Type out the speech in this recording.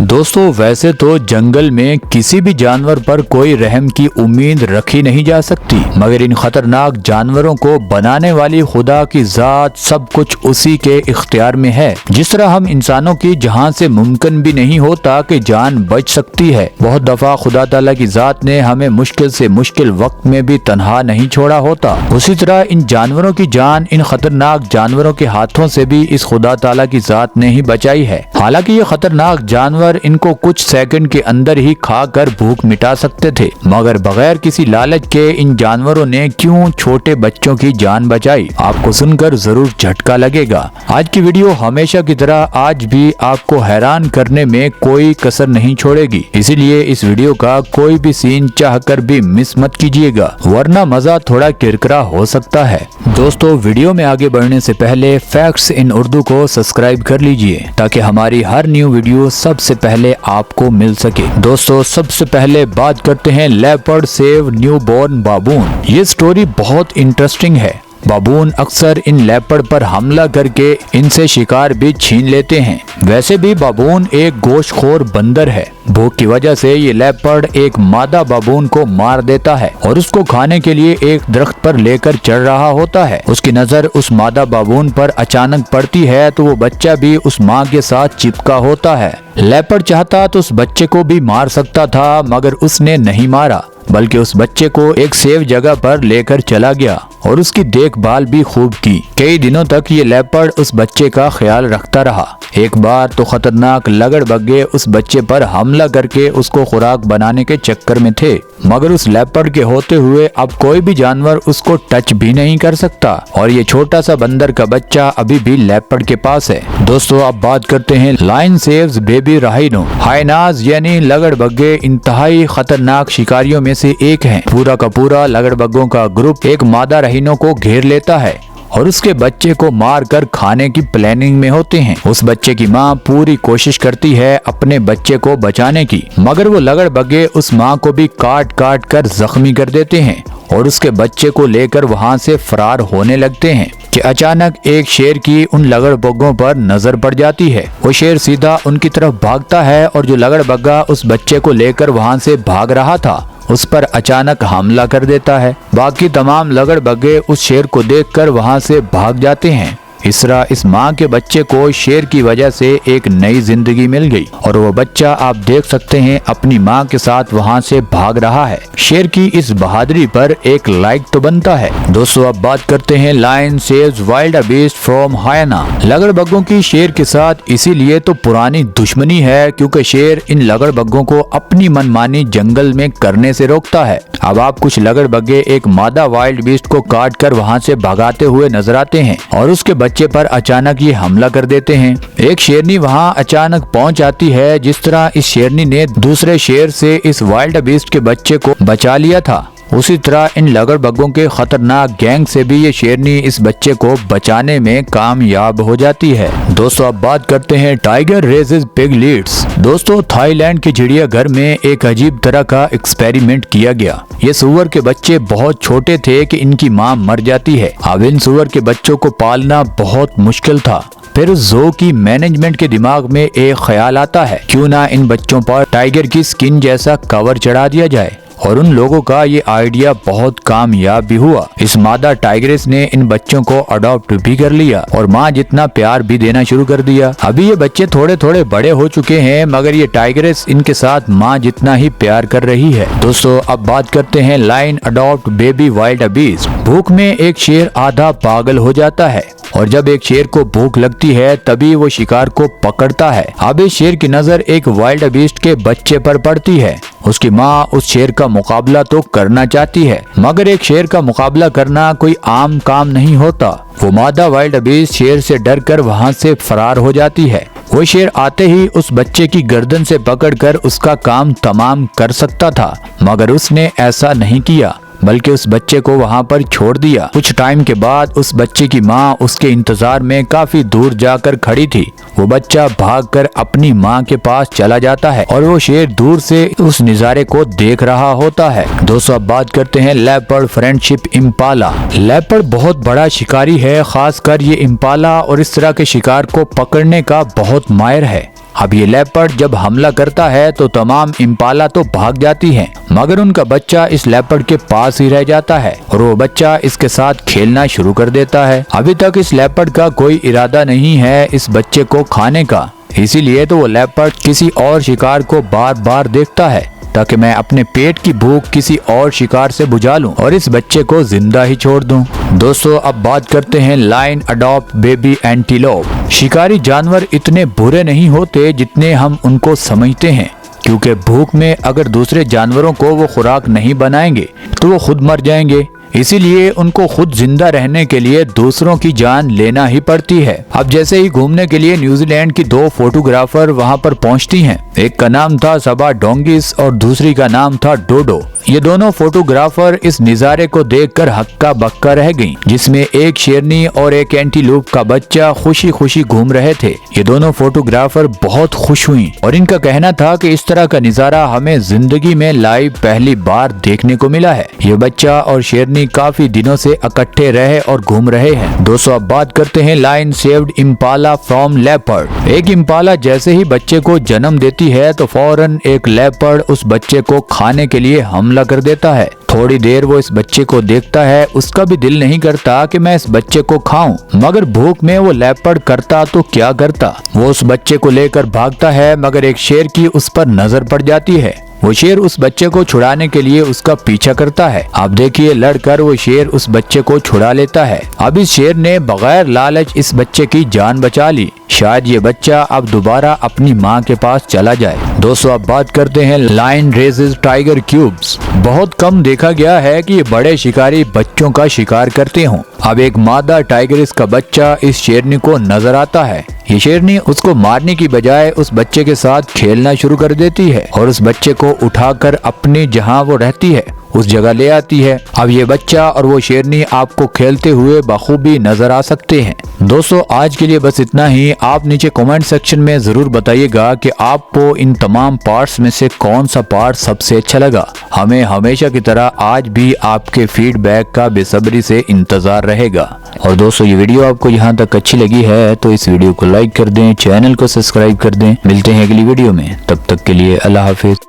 दोस्तों वैसे तो जंगल में किसी भी जानवर पर कोई रहम की उम्मीद रखी नहीं जा सकती, मगर इन खतरनाक जानवरों को बनाने वाली खुदा की जात सब कुछ उसी के इख्तियार में है। जिस तरह हम इंसानों की जहां से मुमकिन भी नहीं होता कि जान बच सकती है, बहुत दफा खुदा ताला की जात ने हमें मुश्किल से मुश्किल वक्त में भी तन्हा नहीं छोड़ा होता। उसी तरह इन जानवरों की जान इन खतरनाक जानवरों के हाथों से भी इस खुदा ताला की जात ने ही बचाई है। हालांकि ये खतरनाक जानवर इनको कुछ सेकंड के अंदर ही खाकर भूख मिटा सकते थे, मगर बगैर किसी लालच के इन जानवरों ने क्यों छोटे बच्चों की जान बचाई, आपको सुनकर जरूर झटका लगेगा। आज की वीडियो हमेशा की तरह आज भी आपको हैरान करने में कोई कसर नहीं छोड़ेगी, इसीलिए इस वीडियो का कोई भी सीन चाहकर भी मिस मत कीजिएगा, वरना मजा थोड़ा किरकिरा हो सकता है। दोस्तों वीडियो में आगे बढ़ने से पहले फैक्ट्स इन उर्दू को सब्सक्राइब कर लीजिए ताकि हमारी हर न्यू वीडियो सबसे पहले आपको मिल सके। दोस्तों सबसे पहले बात करते हैं लेपर्ड सेव न्यूबॉर्न बाबून। ये स्टोरी बहुत इंटरेस्टिंग है। बाबून अक्सर इन लेपर्ड पर हमला करके इनसे शिकार भी छीन लेते हैं। वैसे भी बाबून एक गोश्तखोर बंदर है। भूख की वजह से ये लेपर्ड एक मादा बाबून को मार देता है और उसको खाने के लिए एक दरख्त पर लेकर चढ़ रहा होता है। उसकी नजर उस मादा बाबून पर अचानक पड़ती है तो वो बच्चा भी उस माँ के साथ चिपका होता है। लेपर्ड चाहता तो उस बच्चे को भी मार सकता था, मगर उसने नहीं मारा, बल्कि उस बच्चे को एक सेफ जगह पर लेकर चला गया और उसकी देखभाल भी खूब की। कई दिनों तक ये लेपर्ड उस बच्चे का ख्याल रखता रहा। एक बार तो खतरनाक लगड़बग्गे उस बच्चे पर हमला करके उसको खुराक बनाने के चक्कर में थे, मगर उस लेपर्ड के होते हुए अब कोई भी जानवर उसको टच भी नहीं कर सकता और ये छोटा सा बंदर का बच्चा अभी भी लेपर्ड के पास है। दोस्तों अब बात करते हैं lion saves baby rhino. Hyenas यानी लगड़बग्गे इंतहाई खतरनाक शिकारियों में से एक हैं। पूरा का पूरा लगड़बग्गों का ग्रुप एक मादा रहीनो को घेर लेता है और उसके बच्चे को मारकर खाने की प्लानिंग में होते हैं। उस बच्चे की माँ पूरी कोशिश करती है अपने बच्चे को बचाने की, मगर वो लगड़बग्गे उस माँ को भी काट काट कर जख्मी कर देते हैं और उसके बच्चे को लेकर वहाँ से फरार होने लगते हैं कि अचानक एक शेर की उन लगड़बग्गों पर नजर पड़ जाती है। वो शेर सीधा उनकी तरफ भागता है और जो लगड़बग्गा उस बच्चे को लेकर वहाँ से भाग रहा था उस पर अचानक हमला कर देता है। बाकी तमाम लगड़बग्गे उस शेर को देखकर वहां से भाग जाते हैं। इस तरह इस माँ के बच्चे को शेर की वजह से एक नई जिंदगी मिल गई और वो बच्चा आप देख सकते हैं अपनी माँ के साथ वहाँ से भाग रहा है। शेर की इस बहादुरी पर एक लाइक तो बनता है। दोस्तों अब बात करते हैं lion saves wildebeest from hyena. लगड़बग्गों की शेर के साथ इसीलिए तो पुरानी दुश्मनी है क्योंकि शेर इन लगड़बग्गों को अपनी मनमानी जंगल में करने से रोकता है। अब आप कुछ लगड़बग्गे एक मादा वाइल्ड बीस्ट को काट कर वहाँ से भगाते हुए नजर आते हैं और उसके बच्चे पर अचानक ये हमला कर देते हैं। एक शेरनी वहां अचानक पहुंच आती है। जिस तरह इस शेरनी ने दूसरे शेर से इस वाइल्ड बीस्ट के बच्चे को बचा लिया था, उसी तरह इन लगड़बग्गों के खतरनाक गैंग से भी ये शेरनी इस बच्चे को बचाने में कामयाब हो जाती है। दोस्तों अब बात करते हैं टाइगर रेजेस पिगलेट्स। दोस्तों थाईलैंड के चिड़ियाघर में एक अजीब तरह का एक्सपेरिमेंट किया गया। ये सुअर के बच्चे बहुत छोटे थे कि इनकी माँ मर जाती है। अब इन सुअर के बच्चों को पालना बहुत मुश्किल था। फिर उस ज़ू की मैनेजमेंट के दिमाग में एक ख्याल आता है, क्यों ना इन बच्चों पर टाइगर की स्किन जैसा कवर चढ़ा दिया जाए, और उन लोगों का ये आइडिया बहुत कामयाब भी हुआ। इस मादा टाइग्रेस ने इन बच्चों को अडॉप्ट भी कर लिया और माँ जितना प्यार भी देना शुरू कर दिया। अभी ये बच्चे थोड़े थोड़े बड़े हो चुके हैं, मगर ये टाइग्रेस इनके साथ माँ जितना ही प्यार कर रही है। दोस्तों अब बात करते हैं lion adopt baby wildebeest. भूख में एक शेर आधा पागल हो जाता है और जब एक शेर को भूख लगती है तभी वो शिकार को पकड़ता है। अब इस शेर की नजर एक वाइल्ड बीस्ट के बच्चे पर पड़ती है। उसकी माँ उस शेर का मुकाबला तो करना चाहती है, मगर एक शेर का मुकाबला करना कोई आम काम नहीं होता। वो मादा वाइल्ड बीस्ट शेर से डर कर वहाँ से फरार हो जाती है। वो शेर आते ही उस बच्चे की गर्दन से पकड़कर उसका काम तमाम कर सकता था, मगर उसने ऐसा नहीं किया, बल्कि उस बच्चे को वहाँ पर छोड़ दिया। कुछ टाइम के बाद उस बच्चे की माँ उसके इंतजार में काफी दूर जाकर खड़ी थी। वो बच्चा भागकर अपनी माँ के पास चला जाता है और वो शेर दूर से उस नज़ारे को देख रहा होता है। दोस्तों अब बात करते हैं लेपर्ड फ्रेंडशिप इम्पाला। लेपर्ड बहुत बड़ा शिकारी है, खासकर ये इम्पाला और इस तरह के शिकार को पकड़ने का बहुत माहिर है। अब ये लेपर्ड जब हमला करता है तो तमाम इम्पाला तो भाग जाती हैं, मगर उनका बच्चा इस लेपर्ड के पास ही रह जाता है और वो बच्चा इसके साथ खेलना शुरू कर देता है। अभी तक इस लेपर्ड का कोई इरादा नहीं है इस बच्चे को खाने का, इसीलिए तो वो लेपर्ड किसी और शिकार को बार बार देखता है ताकि मैं अपने पेट की भूख किसी और शिकार से बुझा लूं और इस बच्चे को जिंदा ही छोड़ दूं। दोस्तों, अब बात करते हैं लायन अडॉप्ट बेबी एंटीलोप। शिकारी जानवर इतने बुरे नहीं होते जितने हम उनको समझते हैं, क्योंकि भूख में अगर दूसरे जानवरों को वो खुराक नहीं बनाएंगे तो वो खुद मर जाएंगे। इसीलिए उनको खुद जिंदा रहने के लिए दूसरों की जान लेना ही पड़ती है। अब जैसे ही घूमने के लिए न्यूजीलैंड की 2 फोटोग्राफर वहां पर पहुंचती हैं। एक का नाम था सबा डोंगिस और दूसरी का नाम था डोडो। ये दोनों फोटोग्राफर इस नज़ारे को देखकर हक्का बक्का रह गईं, जिसमें एक शेरनी और एक एंटीलोप का बच्चा खुशी खुशी घूम रहे थे। ये दोनों फोटोग्राफर बहुत खुश हुई और इनका कहना था कि इस तरह का नज़ारा हमें जिंदगी में लाइव पहली बार देखने को मिला है। ये बच्चा और शेरनी काफी दिनों से इकट्ठे रहे और घूम रहे हैं। दोस्तों, अब बात करते हैं lion saved impala from leopard. एक इम्पाला जैसे ही बच्चे को जन्म देती है तो फौरन एक लेपर्ड उस बच्चे को खाने के लिए हमला कर देता है। थोड़ी देर वो इस बच्चे को देखता है, उसका भी दिल नहीं करता कि मैं इस बच्चे को खाऊं, मगर भूख में वो लेपर्ड करता तो क्या करता, वो उस बच्चे को लेकर भागता है, मगर एक शेर की उस पर नजर पड़ जाती है। वो शेर उस बच्चे को छुड़ाने के लिए उसका पीछा करता है। अब देखिए, लड़कर वो शेर उस बच्चे को छुड़ा लेता है। अब इस शेर ने बगैर लालच इस बच्चे की जान बचा ली। शायद ये बच्चा अब दोबारा अपनी माँ के पास चला जाए। दोस्तों, अब बात करते हैं लायन रेजेस टाइगर क्यूब्स। बहुत कम देखा गया है कि ये बड़े शिकारी बच्चों का शिकार करते हों। अब एक मादा टाइगरिस का बच्चा इस शेरनी को नजर आता है। ये शेरनी उसको मारने की बजाय उस बच्चे के साथ खेलना शुरू कर देती है और उस बच्चे को उठाकर अपने जहां वो रहती है उस जगह ले आती है। अब ये बच्चा और वो शेरनी आपको खेलते हुए बखूबी नजर आ सकते हैं। दोस्तों, आज के लिए बस इतना ही। आप नीचे कमेंट सेक्शन में जरूर बताइएगा कि आपको इन तमाम पार्ट्स में से कौन सा पार्ट सबसे अच्छा लगा। हमें हमेशा की तरह आज भी आपके फीडबैक का बेसब्री से इंतजार रहेगा। और दोस्तों, ये वीडियो आपको यहाँ तक अच्छी लगी है तो इस वीडियो को लाइक कर दें, चैनल को सब्सक्राइब कर दें। मिलते हैं अगली वीडियो में, तब तक के लिए अल्लाह हाफिज।